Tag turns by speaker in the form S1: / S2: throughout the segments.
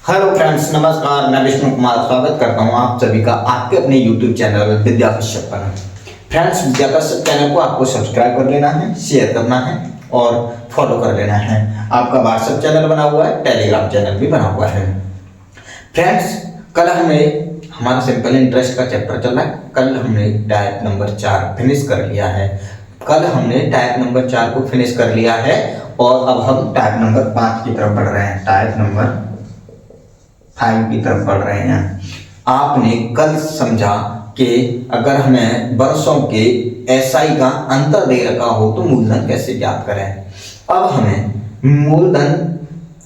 S1: Hello friends, नमस्कार। मैं विष्णु कुमार स्वागत करता हूं आप सभी का आपके अपने YouTube चैनल विद्या कश्यप पर। फ्रेंड्स, विद्या कश्यप चैनल को आपको सब्सक्राइब कर लेना है, शेयर करना है और फॉलो कर लेना है। आपका व्हाट्सएप चैनल बना हुआ है, टेलीग्राम चैनल भी बना हुआ है। फ्रेंड्स, कल हमने हमारा सिंपल इंटरेस्ट का चैप्टर चल रहा है। कल हमने टाइप नंबर 4 फिनिश कर लिया है। कल हमने टाइप नंबर 4 को फिनिश कर लिया है और अब हम टाइप नंबर 5 की तरफ बढ़ रहे हैं। टाइप नंबर 5 की तरफ बढ़ रहे हैं। आपने कल समझा कि अगर हमें वर्षों के एसआई का अंतर दे रखा हो तो मूलधन कैसे ज्ञात करें। अब हमें मूलधन,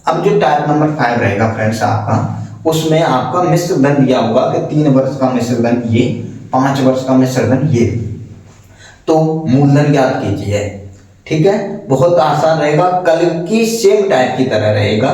S1: अब जो टाइप नंबर 5 रहेगा फ्रेंड्स आपका, उसमें आपका मिश्र धन दिया होगा कि 3 वर्ष का मिश्र धन ये, 5 वर्ष का मिश्र धन ये, तो मूलधन ज्ञात कीजिए। ठीक है, बहुत आसान रहेगा, कल की सेम टाइप की तरह रहेगा,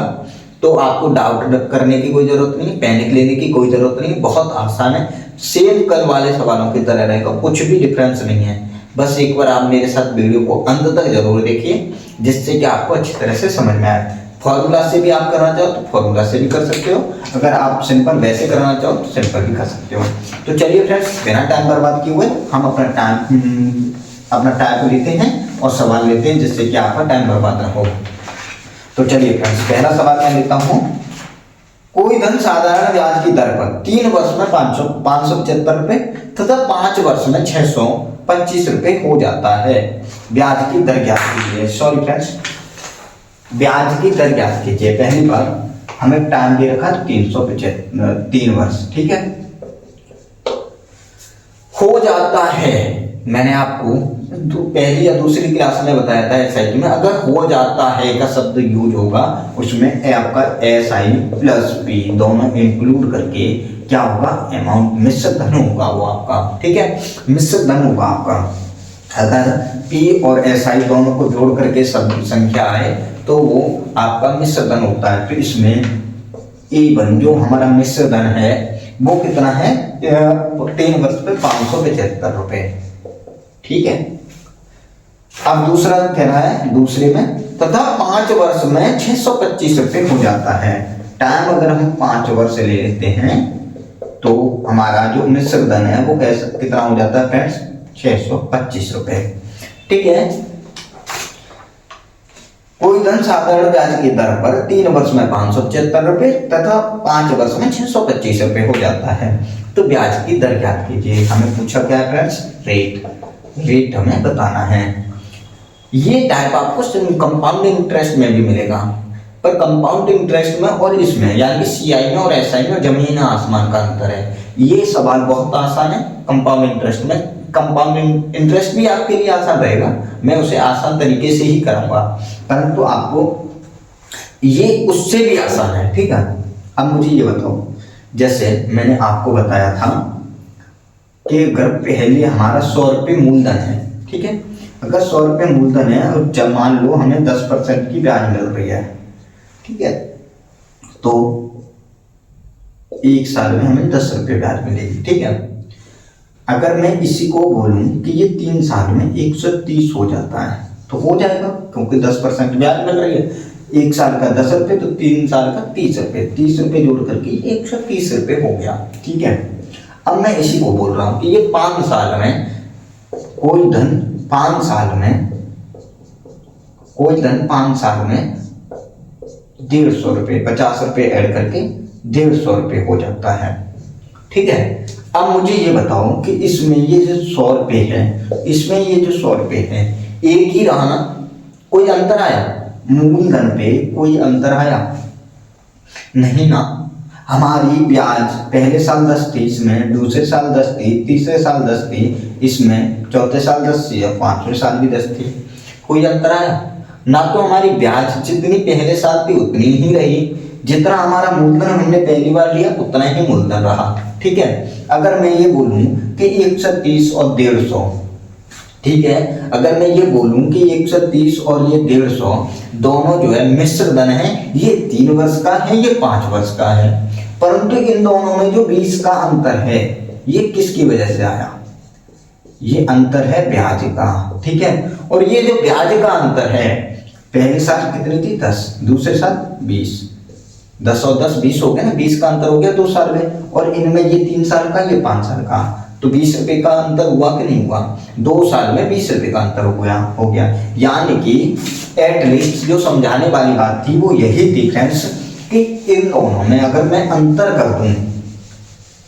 S1: तो आपको डाउट करने की कोई जरूरत नहीं, पैनिक लेने की कोई जरूरत नहीं। बहुत आसान है, सेम कल वाले सवालों की तरह रहेगा, कुछ भी डिफरेंस नहीं है। बस एक बार आप मेरे साथ वीडियो को अंत तक जरूर देखिए, जिससे कि आपको अच्छी तरह से समझ में आए। फॉर्मूला से भी आप करना चाहो तो फॉर्मूला से भी कर सकते हो, अगर आप सिंपल वैसे करना चाहो तो सिंपल भी कर सकते हो। तो चलिए फ्रेंड्स, बिना टाइम बर्बाद किए हुए हम अपना टाइम लेते हैं और सवाल लेते हैं, जिससे कि आपका टाइम बर्बाद ना हो। तो चलिए फ्रेंड्स, पहला सवाल मैं लेता हूं। कोई धन साधारण ब्याज की दर पर 3 वर्ष में 575 रुपए तथा 5 वर्ष में 625 रुपए हो जाता है। ब्याज की दर ज्ञात कीजिए। सॉरी फ्रेंड्स, ब्याज की दर ज्ञात कीजिए। पहली बार हमें टाइम दे रखा 3 वर्ष, ठीक है। हो जाता है, मैंने आपको पहली या दूसरी क्लास में बताया था एसआई में, अगर हो जाता है का शब्द यूज होगा उसमें आपका एसआई प्लस पी दोनों इंक्लूड करके क्या होगा, अमाउंट मिश्र धन होगा वो आपका। ठीक है, मिश्र धन होगा आपका। अगर पी और एसआई दोनों को जोड़ करके शब्द संख्या आए तो वो आपका मिश्र धन होता है। तो इसमें E1 जो हमारा मिश्र धन है वो कितना है, 3 वर्ष पे 575 रुपए। ठीक है, अब दूसरा कह रहा है दूसरे में तथा 5 वर्ष में 625 रुपए हो जाता है। टाइम अगर हम 5 वर्ष ले लेते हैं तो हमारा जो मिश्र धन है वो कैसे कितना हो जाता है फ्रेंड्स, 625 रुपए। ठीक है, कोई धन साधारण ब्याज की दर पर 3 वर्ष में 575 रुपए तथा 5 वर्ष में 625 रुपए हो जाता है। तो ब्याज की दर ज्ञात कीजिए। हमें पूछा क्या है फ्रेंड्स, रेट हमें बताना है। ये टाइप आपको कंपाउंड इंटरेस्ट में भी मिलेगा, पर कंपाउंड इंटरेस्ट में और इसमें यानी सीआई में और एसआई में जमीन आसमान का अंतर है। ये सवाल बहुत आसान है कंपाउंड इंटरेस्ट में। कंपाउंड इंटरेस्ट भी आपके लिए आसान रहेगा, मैं उसे आसान तरीके से ही कराऊंगा, परंतु आपको ये उससे भी आसान है। ठीक है, अब मुझे ये बताओ, जैसे मैंने आपको बताया था कि अगर पहले हमारा 100 रुपये मूलधन है, ठीक है, अगर 100 रुपये मूलधन है और जब मान लो हमें 10% की ब्याज मिल रही है, ठीक है, तो 1 साल में हमें 10 रुपये ब्याज मिलेगी। ठीक है, अगर मैं इसी को बोलूं कि ये 3 साल में 130 हो जाता है तो हो जाएगा, क्योंकि 10% ब्याज मिल रही है। 1 साल का 10 रुपये तो 3 साल का 30 रुपये, 30 रुपये जोड़ करके 130 रुपये हो गया। ठीक है, अब मैं इसी को बोल रहा हूं कि ये 5 साल में कोई धन 5 साल में 150 रुपये, 50 रुपये ऐड करके 150 रुपये हो जाता है। ठीक है, अब मुझे ये बताओ कि इसमें ये जो 100 रुपये है, इसमें ये जो 100 रुपये है, एक ही रहा ना, कोई अंतर आया मूलधन पे, कोई अंतर आया नहीं ना। हमारी ब्याज पहले साल 10 थी, इसमें दूसरे साल 10 थी, तीसरे साल 10 थी, इसमें चौथे साल 10 थी, 5वें साल भी 10 थी। कोई अंतर आया ना, तो हमारी ब्याज जितनी पहले साल थी उतनी ही रही, जितना हमारा मूलधन हमने पहली बार लिया उतना ही मूलधन रहा। ठीक है, अगर मैं ये बोलूं कि 130 और 150, ठीक है, अगर मैं ये बोलूं कि 130 और ये 150 दोनों जो है मिश्र धन है, ये 3 वर्ष का है, ये 5 वर्ष का है, परंतु इन दोनों में जो 20 का अंतर है ये किसकी वजह से आया, ये अंतर है ब्याज का। ठीक है, और ये जो ब्याज का अंतर है, पहले साल कितनी थी 10, दूसरे साल 20, 10 और 10 20 हो गया ना, 20 का अंतर हो गया 2 साल में, और इनमें ये 3 साल का ये 5 साल का, तो 20 रुपए का अंतर हुआ कि नहीं हुआ? 2 साल में 20 रुपए का अंतर हो गया। यानी कि एटलीस्ट जो समझाने वाली बात थी वो यही थी फ्रेंड्स कि इन दोनों में अगर मैं अंतर कर दूं,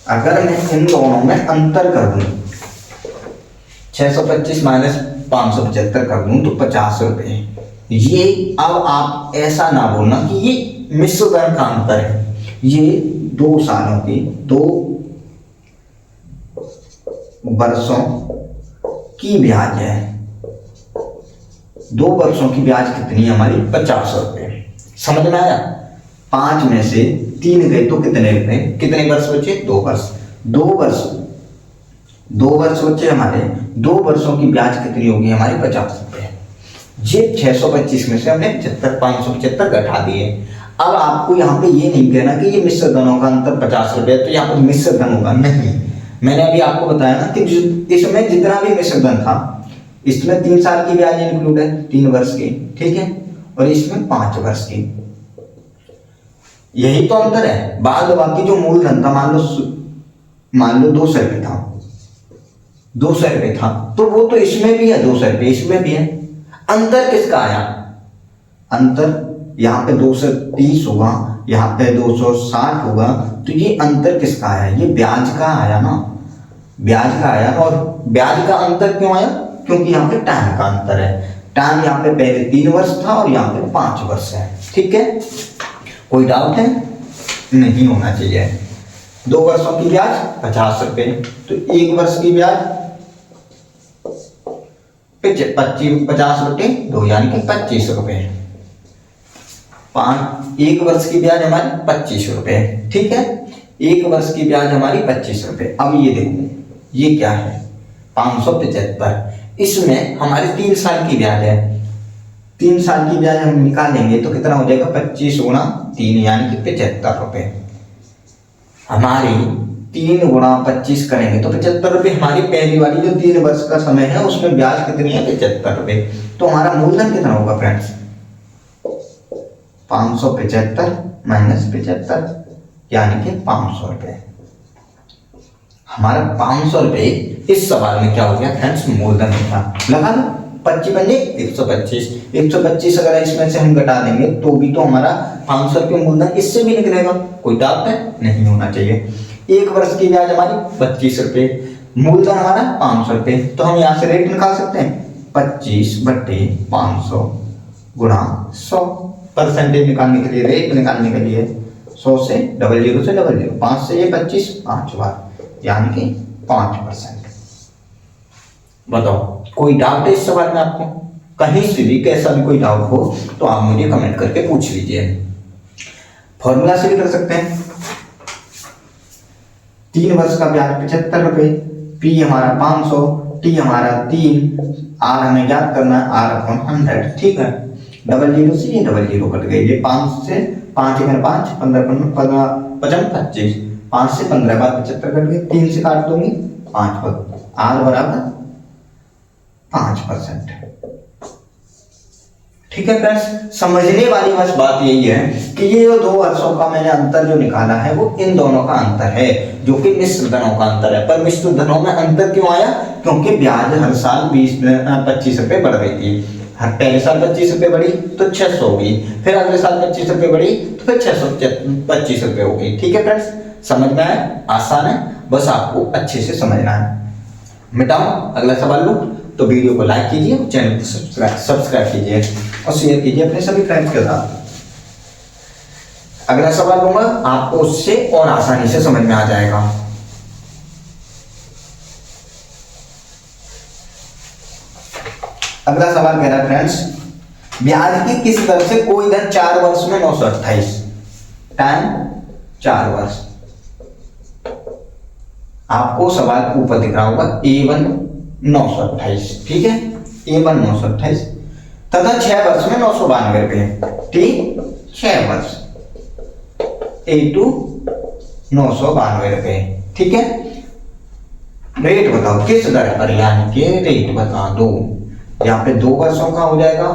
S1: अगर मैं इन दोनों में अंतर कर दूं 625 माइनस 575 कर दूं तो 50 रुपए। ये अब आप ऐसा ना बोलना कि ये मिश्र धन का अंतर है, ये 2 सालों की 2 वर्षों की ब्याज है। 2 वर्षों की ब्याज कितनी है हमारी? 50 रुपए। समझ में आया? 5 में से 3 गए तो कितने रुपए, कितने वर्ष बचे? 2 वर्ष। 2 वर्ष बचे हमारे, 2 वर्षों की ब्याज कितनी होगी हमारी? 50 रुपए। ये 625 में से हमने 575 घटा दिए। अब आपको यहाँ पे ये नहीं कहना कि ये मिश्र धनों का अंतर 50 रुपए, तो यहाँ पर मिश्र धन होगा नहीं। मैंने अभी आपको बताया ना कि इसमें जितना भी मिश्र धन था, इसमें 3 साल की ब्याज इंक्लूड है, 3 वर्ष की, ठीक है, और इसमें 5 वर्ष की। यही तो अंतर है। बाद बाकी जो मूलधन था, मान लो 200 रुपये था, 200 रुपये था, तो वो तो इसमें भी है, 200 रुपये इसमें भी है। अंतर किसका आया? अंतर यहाँ पे 230 होगा, यहाँ पे 260 होगा, तो ये अंतर किसका आया? ये ब्याज का आया ना, ब्याज का आया। और ब्याज का अंतर क्यों आया? क्योंकि यहाँ पे टाइम का अंतर है। टाइम यहाँ पे पहले 3 वर्ष था और यहाँ पे 5 वर्ष है, ठीक है। कोई डाउट है? नहीं होना चाहिए। 2 वर्षों की ब्याज 50 रुपए, तो 1 वर्ष की ब्याज 50 रुपए 2, यानी कि 25 रुपए। 1 वर्ष की ब्याज हमारी 25 रुपए, ठीक है। 1 वर्ष की ब्याज हमारी 25 रुपए। अब ये देखो, ये क्या है? 575। इसमें हमारे 3 साल की ब्याज है। 3 साल की ब्याज हम निकालेंगे तो कितना हो जाएगा? 25 गुणा 3, यानी कि 75 रुपए। हमारी 3 गुणा 25 करेंगे तो 75 रुपए। हमारी पहली वाली जो 3 वर्ष का समय है उसमें ब्याज कितनी है? 75 रुपए। तो हमारा मूलधन कितना होगा फ्रेंड्स? 575 माइनस 75, यानी कि 500 रुपए। हमारा 500 रुपए इस सवाल में क्या हो गया फ्रेंड्स? मूलधन था। लगा लो, 25 बन 125, 125 अगर इसमें से हम घटा देंगे तो भी तो हमारा 500 रुपये मूलधन इससे भी निकलेगा। कोई डाउट है? नहीं होना चाहिए। 1 वर्ष की ब्याज हमारी 25 रुपए, मूलधन हमारा 500 रुपए। तो हम यहाँ से रेट निकाल सकते हैं 25/500 गुणा 100। परसेंटेज निकालने के लिए, रेट निकालने के लिए 100 से 00 से 00, 5 से ये 25 5 बार, यानी कि 5%। बताओ, कोई डाउट है इस सवाल में आपको? कहीं से भी कैसा भी कोई डाउट हो तो आप मुझे कमेंट करके पूछ लीजिए। फॉर्मूला से भी कर सकते हैं। 3 वर्ष का ब्याज 75 रुपए, पी हमारा 500, टी हमारा 3, आर हमें ज्ञात करना है, आर अपॉन 100, ठीक है। 00 से ये 00 कट गई, ये 5 से 5 5 15 15 55 25, 5 से 15 बाद 75 कट गई, 3 से काट दूंगी 5 पर, आर बराबर 5%, ठीक है फ्रेंड्स। समझने वाली बस बात यही है कि ये जो 2 वर्षों का मैंने अंतर जो निकाला है वो इन दोनों का अंतर है, जो कि मिश्र धनों का अंतर है। पर मिश्र धनों में अंतर क्यों आया? क्योंकि ब्याज हर साल 25 रुपए बढ़ रही थी। हर पहले साल 25 रुपए बढ़ी तो 600 हो गई, फिर अगले साल 25 रुपए बढ़ी तो फिर 625 रुपए हो गई, ठीक है फ्रेंड्स। समझ में आया? आसान है, बस आपको अच्छे से समझना है। मिटाओ, अगला सवाल लो। तो वीडियो को लाइक कीजिए, चैनल को सब्सक्राइब कीजिए और शेयर कीजिए अपने सभी फ्रेंड्स के साथ। अगला सवाल लूंगा, आपको उससे और आसानी से समझ में आ जाएगा। अगला सवाल कह रहा है फ्रेंड्स, ब्याज की किस दर से कोई धन 4 वर्ष में 928, टाइम 4 वर्ष। आपको सवाल ऊपर दिख रहा होगा A1 928, ठीक है, A1 928 तथा 6 वर्ष में 992 रुपए, ठीक, 6 वर्ष, A2 992 रुपए, ठीक है। रेट बताओ किस दर पर, यानी कि रेट बता दो। यहाँ पे 2 वर्षों का हो जाएगा,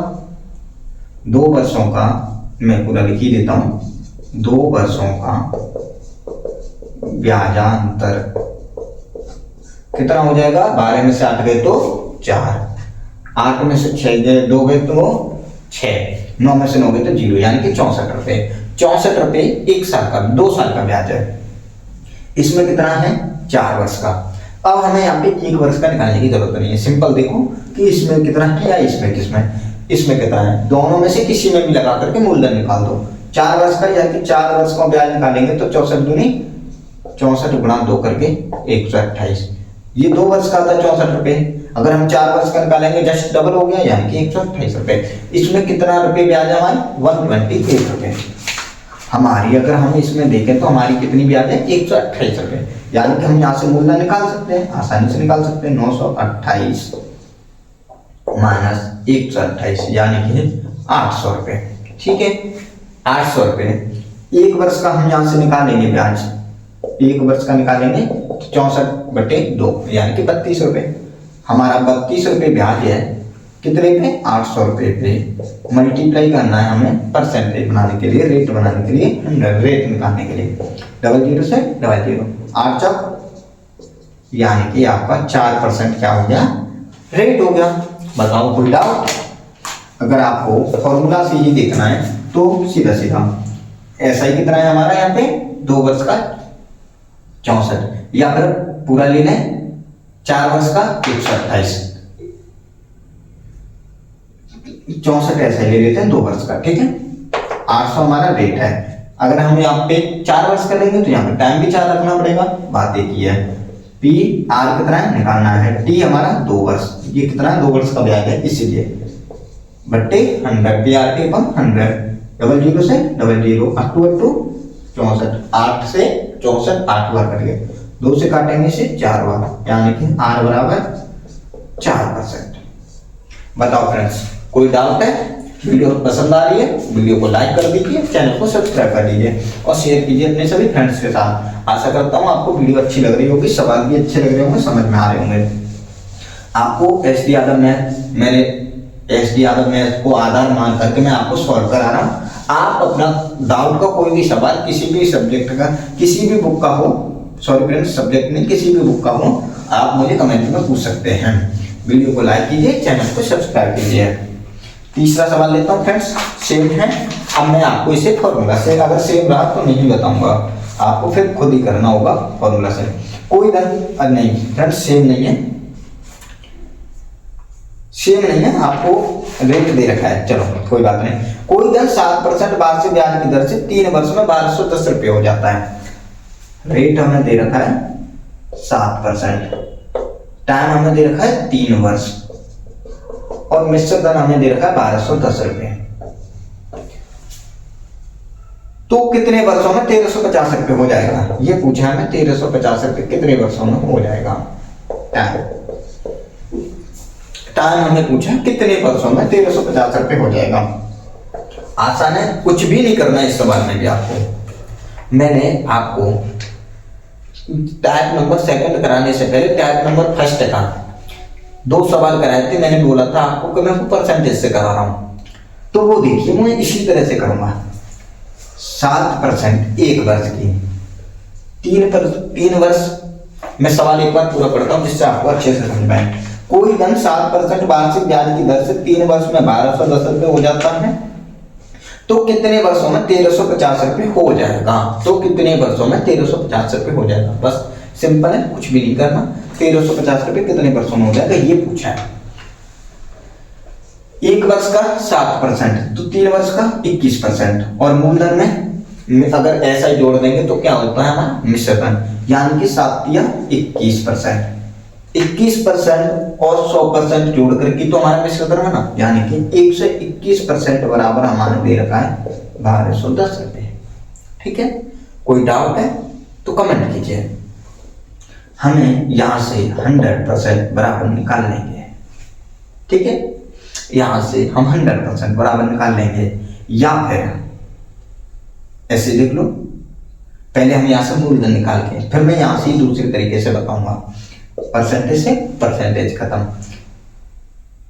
S1: 2 वर्षों का मैं पूरा लिख ही देता हूं, 2 वर्षों का ब्याजांतर कितना हो जाएगा? 12 में से 8 गए तो 4, 8 में से 6 गए 2 गए तो 6, 9 में से 9 गए तो 0, यानी कि 64 रुपए। 64 रुपए 1 साल का, 2 साल का ब्याज है। इसमें कितना है? 4 वर्ष का। अब हमें यहाँ पे 1 वर्ष का निकालने की जरूरत नहीं है। सिंपल देखो कि इसमें कितना है या इसमें इसमें कितना है, दोनों में से किसी में भी लगा करके मूलधन निकाल दो। 4 वर्ष का, यानी कि 4 वर्ष का ब्याज निकालेंगे तो 64 दूनी 64 गुणा 2 करके 128। ये 2 वर्ष का था 64 रुपए, अगर हम 4 वर्ष का निकालेंगे जस्ट डबल हो गया, यानी कि 128 रुपए। इसमें कितना रुपए ब्याज है हमारे? 128 रुपए हमारी। अगर हम इसमें देखें तो हमारी कितनी ब्याज है? 128 रुपए। यानी कि हम यहाँ से मूलधन निकाल सकते हैं, आसानी से निकाल सकते हैं। 928 माइनस 128 यानी कि 800 रुपए। ठीक है, 800 रुपए। 1 वर्ष का हम यहाँ से निकालेंगे ब्याज, 1 वर्ष का निकालेंगे 64/2 यानी कि 32 रुपए। हमारा 32 रुपए ब्याज है, कितने पे? 800 रुपए पे। मल्टीप्लाई करना है हमें परसेंटेज बनाने के लिए, रेट बनाने के लिए, रेट निकालने के लिए। 00 से 00, 8 चौक यानी कि आपका 4% क्या हो गया? रेट हो गया। बताओ कोई डाउट? अगर आपको फॉर्मूला से ही देखना है तो सीधा सीधा ऐसा ही कितना है हमारा यहाँ पे? 2 वर्ष का 64, या फिर पूरा ले लें 4 वर्ष का 128, 64 ऐसा ही ले लेते हैं 2 वर्ष का। ठीक है, 800 हमारा रेट है। अगर हम यहाँ पे 4 वर्ष का लेंगे तो यहाँ पे टाइम भी 4 रखना पड़ेगा। बात एक ही है। पी आर कितना है निकालना है, टी हमारा 2 वर्ष, ये कितना है? 2 वर्ष का ब्याज है, इसीलिए बट्टे 100, पी आर टी अपन 100। 00 से 00, 8 64, 8 से 64, 8 बार कट गए, 2 से काटेंगे से 4 बार, यानी कि आर बराबर 4%। बताओ फ्रेंड्स, कोई डाउट है? वीडियो पसंद आ रही है, वीडियो को लाइक कर दीजिए, चैनल को सब्सक्राइब कर दीजिए और शेयर कीजिए अपने सभी फ्रेंड्स के साथ। आशा करता हूँ आपको वीडियो अच्छी लग रही होगी, सवाल भी अच्छे लग रहे होंगे, समझ में आ रहे होंगे। आपको एसडी यादव मैथ को आधार मान करके मैं आपको सॉल्व करा रहा हूँ। आप अपना डाउट का कोई भी सवाल किसी भी सब्जेक्ट का, किसी भी बुक का हो, सॉरी फ्रेंड्स सब्जेक्ट नहीं, किसी भी बुक का हो, आप मुझे कमेंट में पूछ सकते हैं। वीडियो को लाइक कीजिए, चैनल को सब्सक्राइब कीजिए। तीसरा सवाल लेता हूँ फ्रेंड्स, सेम है। अब मैं आपको इसे फॉर्मूला से, अगर सेम रहा तो नहीं बताऊंगा, आपको फिर खुद ही करना होगा फॉर्मूला से। कोई धन नहीं फ्रेंड्स, सेम नहीं है, आपको रेट दे रखा है, चलो कोई बात नहीं। कोई धन 7% वार्षिक ब्याज की दर से 3 वर्ष में 1210 रुपये हो जाता है। रेट हमें दे रखा है 7%, टाइम हमें दे रखा है 3 वर्ष और मिश्र धन हमें दे रखा है 1210 रुपये। तो कितने वर्षों में 1350 रुपये हो जाएगा, ये पूछा हमें। 1350 रुपये कितने वर्षों में हो जाएगा? टाइम हमें पूछा कितने वर्षों में 1350 रुपये हो जाएगा। आसान है, कुछ भी नहीं करना इस सवाल में भी आपको। मैंने आपको टाइप नंबर सेकंड कराने से पहले टाइप नंबर फर्स्ट का 2 सवाल कराए थे। मैंने बोला था आपको कि मैं परसेंटेज से करा रहा हूं, तो वो देखिए मैं इसी तरह से करूंगा। 7% 1 वर्ष की, 3 वर्ष। मैं सवाल एक बार पूरा पढ़ता हूं जिससे आपको अच्छे से समझ पाए। कोई धन 7% वार्षिक ब्याज की दर से 3 वर्ष में 1210 रुपये हो जाता है, तो कितने वर्षों में 1350 रुपये हो जाएगा? तो कितने वर्षों में 1350 रुपये हो जाएगा? बस सिंपल है, कुछ भी नहीं करना। 1350 रुपये कितने वर्षों में हो जाएगा ये पूछा है। 1 वर्ष का 7%, तो 3 वर्ष का 21%, और मूलधन में अगर ऐसा ही जोड़ देंगे तो क्या होता है हमारा? मिश्र धन, यानी कि 7 या 21%। 21% और 100% जोड़ करके तो हमारा मिश्र धन है ना, यानी कि 121% बराबर हमारे दे रखा है 1210 रुपये। ठीक है, कोई डाउट है तो कमेंट कीजिए। हमें यहां से 100% बराबर निकाल लेंगे। ठीक है, यहां से हम 100% बराबर निकाल लेंगे, या फिर ऐसे देख लो, पहले हम यहां से मूलधन निकाल के फिर मैं यहां से दूसरे तरीके से बताऊंगा। परसेंटेज से परसेंटेज खत्म।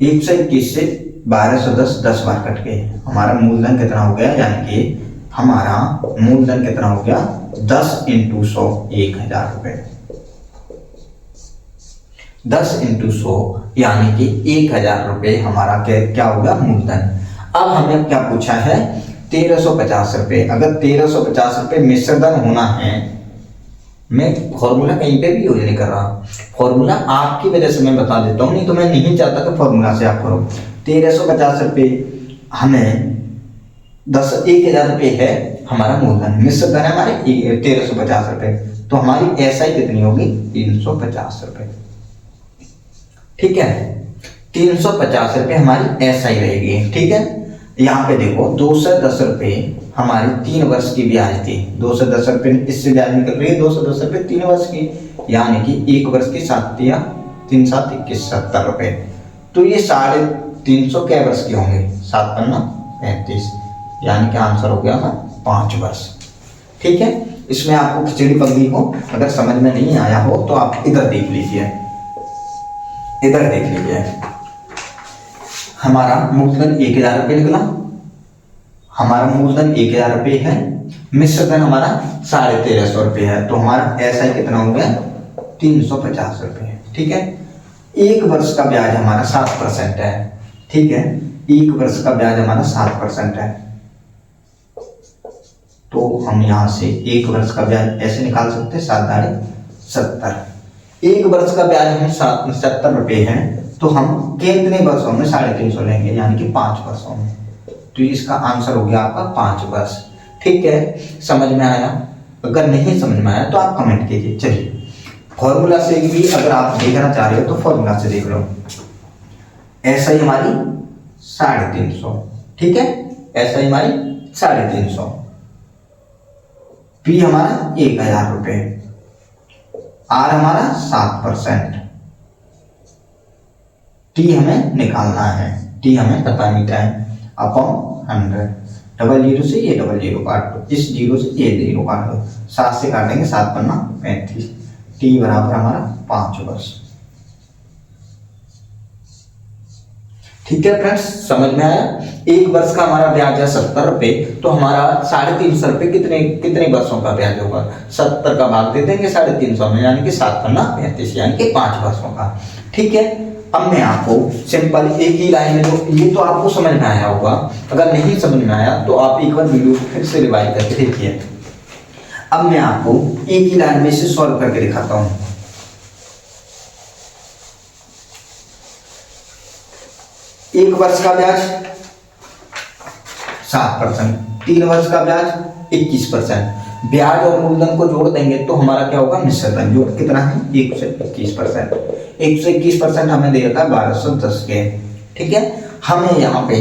S1: 121 से 1210 10 बार कट गए, हमारा मूलधन कितना हो गया? यानी कि हमारा मूलधन कितना हो गया 10 इंटू 100 1000 रुपए। 10 इंटू 100 यानी कि 1000 रुपए हमारा क्या हो गया मूलधन। अब हमें क्या पूछा है 1350 रुपए। अगर 1350 रुपए मिश्र धन होना है, मैं फॉर्मूला कहीं पे भी यूज नहीं कर रहा, फॉर्मूला आपकी वजह से मैं बता देता हूँ, नहीं तो मैं नहीं चाहता कि फॉर्मूला से आप करो। 1350 रुपए हमें 1000 रुपए है हमारा मूलधन, मिश्र धन है हमारे 1350 रुपए, तो हमारी एसआई कितनी होगी 350 रुपए। ठीक है, 350 रुपए हमारी एसआई रहेगी। ठीक है, यहाँ पे देखो 210 रुपए हमारी 3 वर्ष की ब्याज थी। 210 रुपए इससे ब्याज निकल रही है 210 रुपए 3 वर्ष की, यानी कि 1 वर्ष की 7 या 3 7 21 70 रुपए। तो ये 350 क्या वर्ष के होंगे, 7 पन्ना 35, यानी कि आंसर हो गया 5 वर्ष। ठीक है, इसमें आपको खिचड़ी पगड़ी हो, अगर समझ में नहीं आया हो तो आप इधर देख लीजिए, इधर देख लीजिए। हमारा मूलधन 1000 रुपये निकला, हमारा मूलधन 1000 रुपये है, मिश्र धन हमारा 1350 रुपये है, तो हमारा ऐसा कितना हो गया 350 रुपये। ठीक है, 1 वर्ष का ब्याज हमारा 7% है। ठीक है, 1 वर्ष का ब्याज हमारा 7% है, तो हम यहां से 1 वर्ष का ब्याज ऐसे निकाल सकते हैं 7 दाढ़ी 70। 1 वर्ष का ब्याज हमें 70 रुपये है, तो हम कितने वर्षों में 350 लेंगे, यानी कि 5 वर्षों में, तो इसका आंसर हो गया आपका 5 वर्ष। ठीक है, समझ में आया? अगर नहीं समझ में आया तो आप कमेंट कीजिए। चलिए, फॉर्मूला से भी अगर आप देखना चाह रहे हो तो फॉर्मूला से देख लो। ऐसा ही हमारी 350, ठीक है, ऐसा ही हमारी 350, पी हमारा 1000 रुपये, आर हमारा 7%, टी हमें निकालना है, टी हमें पता नहीं है, अपॉन 100, 00 से ये 00 काट दो, इस 0 से ये 0 काट दो, 7 से काटेंगे 7 पन्ना 35, टी बराबर हमारा 5 वर्ष। ठीक है फ्रेंड्स, समझ में आया? 1 वर्ष का हमारा ब्याज है 70 रुपए, तो हमारा 350 रुपए कितने वर्षों का ब्याज होगा, 70 का भाग दे देंगे 350 में, यानी कि 7 पन्ना 35, यानी कि 5 वर्षों का। ठीक है, अब मैं आपको सिंपल एक ही लाइन में, जो ये तो आपको समझ में आया होगा, अगर नहीं समझ में आया तो आप एक बार वीडियो फिर से रिवाइज करके देखिए। अब मैं आपको एक ही लाइन में इसे सॉल्व करके दिखाता हूं। एक वर्ष का ब्याज 7%, 3 वर्ष का ब्याज 21%, ब्याज और मूलधन को जोड़ देंगे तो हमारा क्या होगा मिश्र धन, जो कितना है 121%। 121% हमें दे रखा है 1210 के। ठीक है, हमें यहाँ पे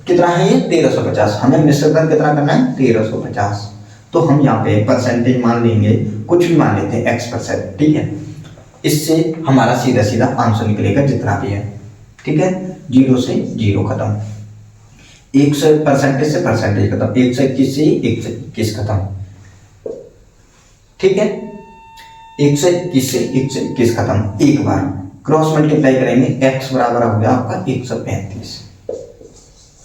S1: कितना है ये 1350, हमें मिश्र धन कितना करना है 1350, तो हम यहाँ पे परसेंटेज मान लेंगे, कुछ भी मान लेते हैं x%। ठीक है, इससे हमारा सीधा सीधा आंसर निकलेगा जितना भी है। ठीक है, 0 से 0 खत्म, 100 परसेंटेज से परसेंटेज खत्म, 121 से 121 खत्म। ठीक है, 121 से 121 खत्म, एक बार क्रॉस मल्टीप्लाई करेंगे, x बराबर हो गया आपका 135।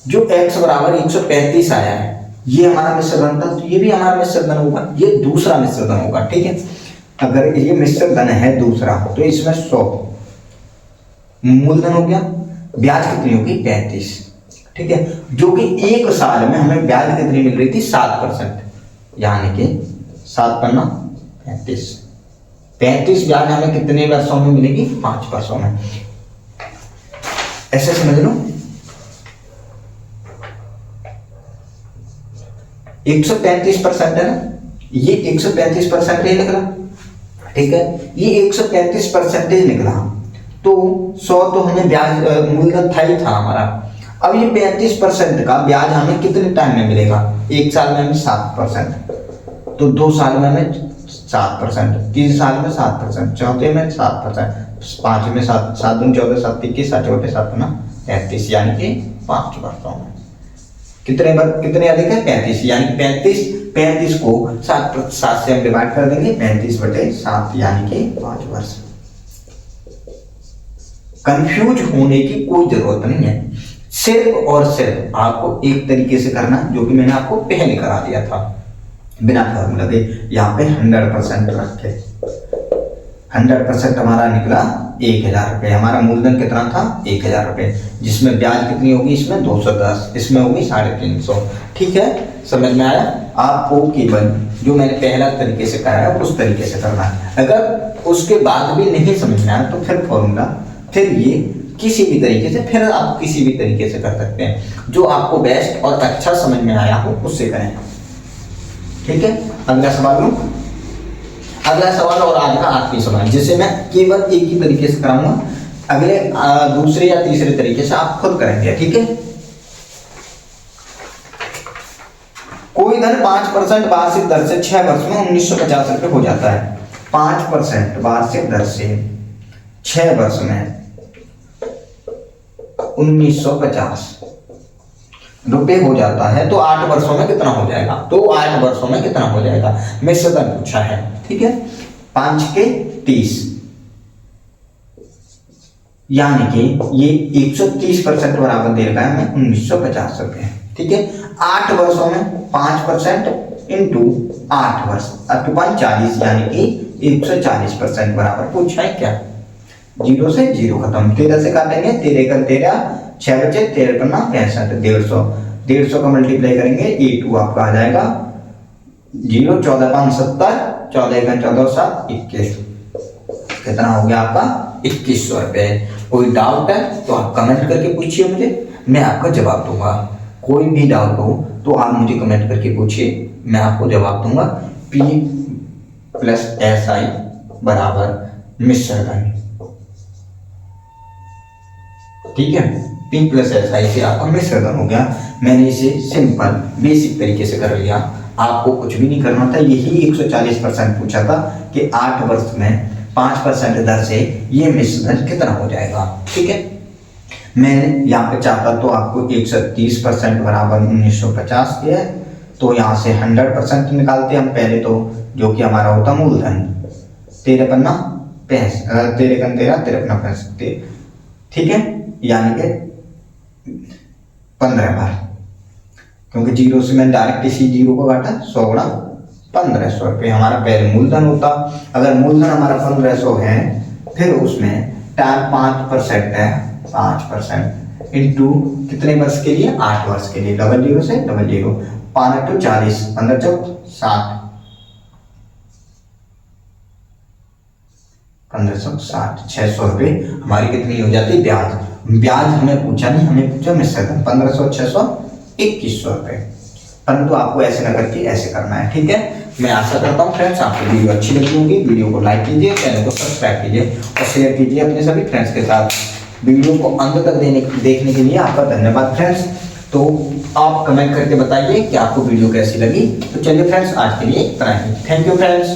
S1: जो x बराबर 135 आया है ये हमारा मिश्र धन था, तो ये भी हमारा मिश्र धन होगा, ये दूसरा मिश्र धन होगा। ठीक है, अगर ये मिश्र धन है दूसरा तो इसमें 100 मूलधन हो गया, ब्याज कितनी होगी 35। ठीक है, जो कि 1 साल में हमें ब्याज कितनी मिल रही थी 7%, यानी कि 7 पन्ना 35 ब्याज हमें कितने वर्षों में मिलेगी 5 वर्षों में। ऐसे समझ लो, 135% है ना, ये 135% ही निकला। ठीक है, ये 135% निकला, तो 100 तो हमें ब्याज मूलधन था ही था हमारा। अब ये 35% का ब्याज हमें कितने टाइम में मिलेगा, 1 साल में हमें 7%, तो 2 साल में हमें 7%, 3 साल में 7%, चौथे में 7%, 5 में 7, 7 दूनी 14, 7 21, 7 चौथे 7 ना 35, यानी कि 5 वर्षों में कितने अधिक है 35, यानी कि 35 को 7 से हम डिवाइड कर देंगे, 35/7 यानी कि 5 वर्ष। कंफ्यूज होने की कोई जरूरत नहीं है, सिर्फ और सिर्फ आपको एक तरीके से करना है, जो कि मैंने आपको पहले करा दिया था बिना फॉर्मूला के। यहाँ पे 100% रखे, 100% हमारा निकला 1000 रुपये। हमारा मूलधन कितना था 1000 रुपये, जिसमें ब्याज कितनी होगी, इसमें 210, इसमें होगी 350। ठीक है, समझ में आया? आपको केवल जो मैंने पहला तरीके से कराया उस तरीके से करना है। अगर उसके बाद भी नहीं समझ में आया तो फिर फॉर्मूला, फिर ये किसी भी तरीके से, फिर आप किसी भी तरीके से कर सकते हैं। जो आपको बेस्ट और अच्छा समझ में आया हो उससे करें। ठीक है, अगला सवाल लो। अगला सवाल और आज का आखिरी सवाल, जिसे मैं केवल एक ही तरीके से कराऊंगा, अगले दूसरे या तीसरे तरीके से आप खुद करेंगे। ठीक है, कोई धन 5% वार्षिक दर से 6 वर्ष में 1950 रुपये हो जाता है। 5% वार्षिक दर से 6 वर्ष में 1950 रुपये हो जाता है, तो 8 वर्षों में कितना हो जाएगा? तो 8 वर्षों में कितना हो जाएगा, मिश्र धन पूछा है। ठीक है, 5 के 30, यानी कि ये 130% बराबर दे रखा है हमें 1950 रुपये। ठीक है, 8 वर्षों में 5% इंटू 8 वर्ष 40, यानी कि 140% बराबर पूछा है क्या? 0 से 0 खत्म, 13 से काटेंगे, 13 का 13, 6 बचे, 13 करना 65, 150 का मल्टीप्लाई करेंगे, E2 आपका आ जाएगा 0, 14 5 70, 14 का 14 7 21, कितना हो गया आपका 2100 रुपये। कोई डाउट है तो आप कमेंट करके पूछिए मुझे, मैं आपका जवाब दूंगा। कोई भी डाउट हो तो आप मुझे कमेंट करके पूछिए, मैं आपको जवाब दूंगा। P + SI बराबर मिश्र धन। ठीक है, P + SI से आपका मिश्र धन हो गया। मैंने इसे सिंपल बेसिक तरीके से कर लिया, आपको कुछ भी नहीं करना था। यही 140% पूछा था कि 8 वर्ष में 5% दर से ये मिश्र धन कितना हो जाएगा। ठीक है, मैं यहाँ पे चाहता तो आपको 130% बराबर 1950 के है, तो यहाँ से 100% निकालते हम पहले, तो जो कि हमारा होता मूलधन 13 पन्ना 65, 13 का 13, 13 पन्ना 65। ठीक है, यानी कि 15 बार, क्योंकि 0 से मैंने डायरेक्ट इसी 0 को काटा, 100 गुणा 1500 रुपये हमारा पहले मूलधन होता। अगर मूलधन हमारा 1500 है, फिर उसमें टाइम 5% है, 5% इंटू कितने वर्ष के लिए, 8 वर्ष के लिए, 00 से 00, 5 × 40, 15 × 60, 1560, 600 रुपये हमारी कितनी हो जाती ब्याज। ब्याज हमें पूछा नहीं, हमें पूछा मिश्र धन 1500, 600, 2100 रुपये। परंतु आपको ऐसे न करके ऐसे करना है। ठीक है, मैं आशा करता हूँ फ्रेंड्स आपको वीडियो अच्छी लगी होगी। वीडियो को लाइक कीजिए, चैनल को सब्सक्राइब कीजिए और शेयर कीजिए अपने सभी फ्रेंड्स के साथ। वीडियो को अंत तक देखने के लिए आपका धन्यवाद फ्रेंड्स। तो आप कमेंट करके बताइए कि आपको वीडियो कैसी लगी। तो चलिए फ्रेंड्स, आज के लिए इतना ही। Thank you friends.